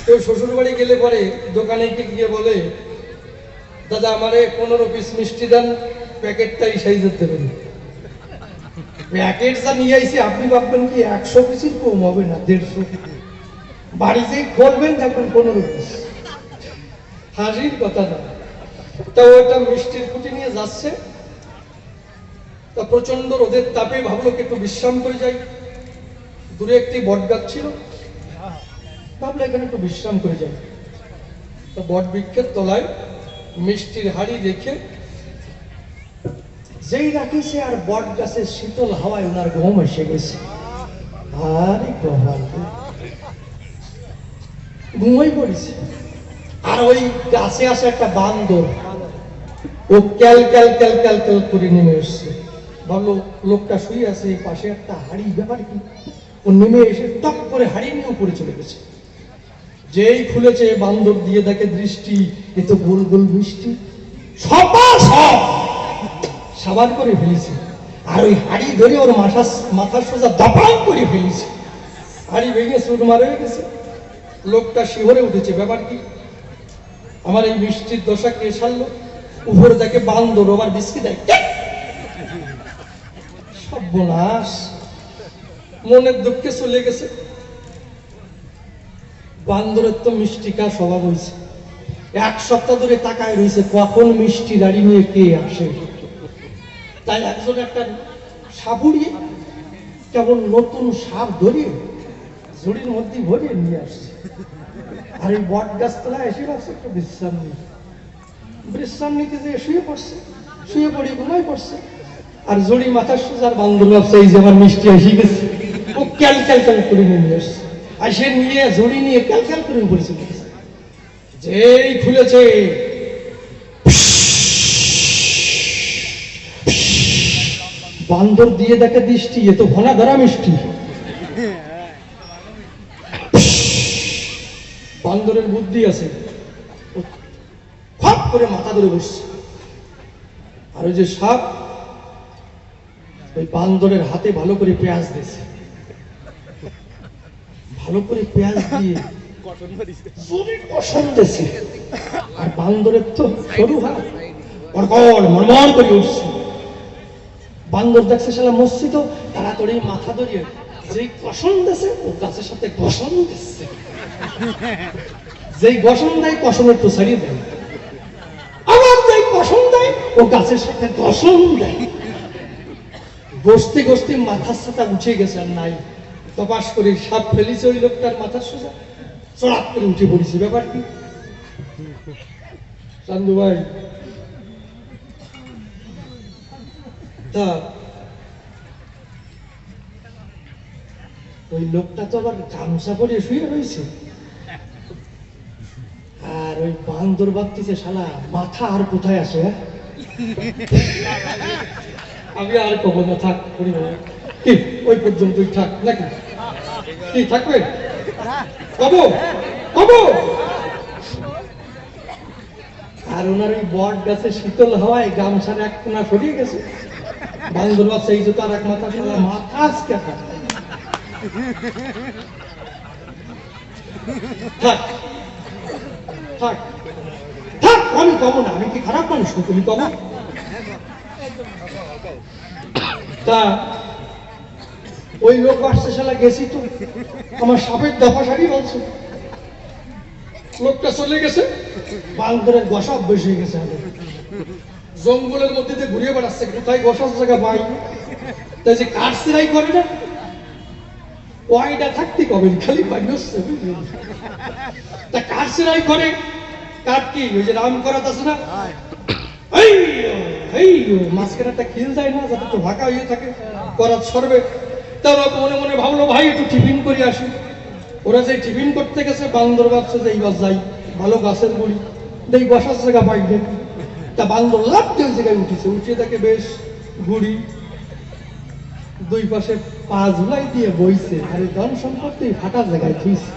কেউ শ্বশুর বাড়ি গেলে পরে দোকানে গিয়ে বলে, দাদা আমারে 15 পিস মিষ্টি দেন, প্যাকেটটাই সাইজের দেবেন। প্যাকেট যা নিয়ে আইছি আপনি ভাববেন কি 100 পিসের কম হবে না, 150। বাড়িতেই খুলবেন দেখবেন 15 পিস। হাসির কথা না। তা ওটা মিষ্টির খুঁটি নিয়ে যাচ্ছে, তা প্রচন্ড রোদের তাপে ভাবলো একটু বিশ্রাম করে যাই। দূরে একটি বট গাছ ছিল, ভাবলো এখানে একটু বিশ্রাম করে যাই। তা বট বৃক্ষের তলায় মিষ্টির হাড়ি রেখে যেই রাখিছে আর বট গাছের শীতল হাওয়ায় ওনার ঘুম এসে গেছে। আরে কমাল, ঘুমাই পড়েছে। আর ওই গাছে আসে একটা বান্দর, ও ক্যাল ক্যাল ক্যাল ক্যাল ক্যাল করে নেমে এসছে। ভাবলো লোকটা শুয়ে আছে, পাশে একটা হাড়ি, ব্যাপার কি? ও নেমে এসে টপ করে হাড়ি নিয়ে উপরে চলে গেছে। যেই খুলেছে বান্দর দিয়ে দেখে দৃষ্টি, এ তো গোল গোল মিষ্টি, সাবান করে ফেলেছে। আর ওই হাড়ি ধরে ওর মাথার সোজা দপাং করে ফেলেছে। হাড়ি ভেঙে চুরমার হয়ে গেছে। লোকটা শিহরে উঠেছে, ব্যাপার কি? আমার এই মিষ্টির দশা কে সারলো? উপরে দেখে বান্দর, আবার বিস্কি দেয়। সর্বনাশ, মনের দুঃখে চলে গেছে। বান্দরের তো মিষ্টি খাওয়া স্বভাব হয়েছে। 1 সপ্তাহ ধরে তাকায় রয়েছে কখন মিষ্টি গাড়ি নিয়ে কে আসে। তাই একজন একটা সাপুড়িয়ে কেমন নতুন সাপ ধরিয়ে ঝুড়ির মধ্যে ভরিয়ে নিয়ে আসছে। আর এই বট গাছতলা এসে ভাবছে একটু বিশ্রাম নিই। বিশ্রাম নিতে যে শুয়ে পড়ছে, শুয়ে পড়ে ঘুমাই পড়ছে। আর জড়ি মাথার সোজার বান্দর ভাবছে এই যে আমার মিষ্টি এসে গেছে। ও ক্যাল ক্যাল ক্যাল করে নিয়ে আসছে। আর সে নিয়ে জড়ি নিয়ে ক্যাল ক্যাল করে উপরে চলে গেছে। যেই খুলেছে, বান্দর দিয়ে দেখে দৃষ্টি, এ তো ভনা ধরা মিষ্টি। বান্দরের বুদ্ধি আছে, খপ করে মাথা ধরে বসছে। আর ওই যে সাপ ওই বান্দরের হাতে ভালো করে পেঁয়াজ দিয়েছে, ভালো করে পেঁয়াজ দিয়ে কষণ দিয়েছে। আর বান্দরের তো সরু হাত, মরমর করে উঠছে। বান্দর দেখছে শালা মসজিদ, তাড়াতাড়ি মাথা ধরিয়ে যেই কষণ দিয়েছে ও গাছের সাথে ঘষণ দিচ্ছে। যেই ঘষণ দেয় কষণের তো ছাড়িয়ে দেয়, আবার যেই কষণ দেয় ও গাছের সাথে ঘষণ দেয়। বসতে বসতে মাথার সাথে উঠে গেছে, আর নাই। তপাস করে সাপ ফেলিছে ওই লোকটার মাথার সোজা, চড়াপ করে উঠে পড়েছে। ব্যাপার কি? চান্দু ভাই, তা ওই লোকটা তো আবার গামছা পরে শুয়ে রয়েছে। আর ওই বান্দর ভাবতেছে শালা মাথা আর কোথায় আসে। আমি আর কব না, থাক কি ওই পর্যন্তই থাক নাকি? কি থাকবে? কব কব। আর ওনার ওই বট গাছে শীতল হওয়ায় গামছার এক কোনা সরিয়ে গেছে। বান্দর ভাবছে এই যে তার এক মাথা, শালা মাথা আজকে থাক। থাক থাক থাক, আমি কব না। আমি কি খারাপ মানুষ? তুমি কব। তা ওই লোক আসছে, শালা গেছি তো আমার সাপের দফা সারি বলছে। লোকটা চলে গেছে, বান্দরের গসা অভ্যেস হয়ে গেছে। জঙ্গলের মধ্যে দিয়ে ঘুরিয়ে বেড়াচ্ছে, কোথায় গসার জায়গা পাই। তাই যে কাঠ সেলাই করে না, ওইটা থাকতে কবে খালি তা কাঠ সেলাই করে। কাঠ কি ওই যে রাম করাত আছে না, মাঝখানে একটা খিল যায় না, যাতে তো ঢাকা হয়ে থাকে, করাত সরবে। তারা মনে মনে ভাবলো ভাই একটু টিফিন করে আসি। ওরা যে টিফিন করতে গেছে, বান্দর ভাবছে যে এইবার যাই, ভালো গাছের গুড়ি দেই, বসার জায়গা পাই না। তা বান্দর লাভ দিয়ে ওই জায়গায় উঠেছে, উঠে তাকে বেশ গুড়ি দুই পাশে পা ঝুলাই দিয়ে বইছে। আর এই ধন সম্পত্তি ফাটার জায়গায় থুইছে।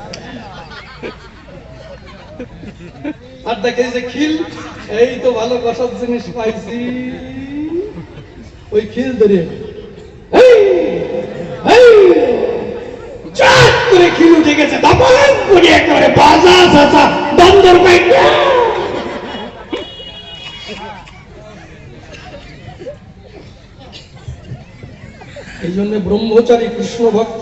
আর দেখে যে খিল, এই তো ভালো বসার জিনিস পাইছি। ওই খিল ধরে খিল উঠে গেছে, একেবারে এই জন্য ব্রহ্মচারী কৃষ্ণ ভক্ত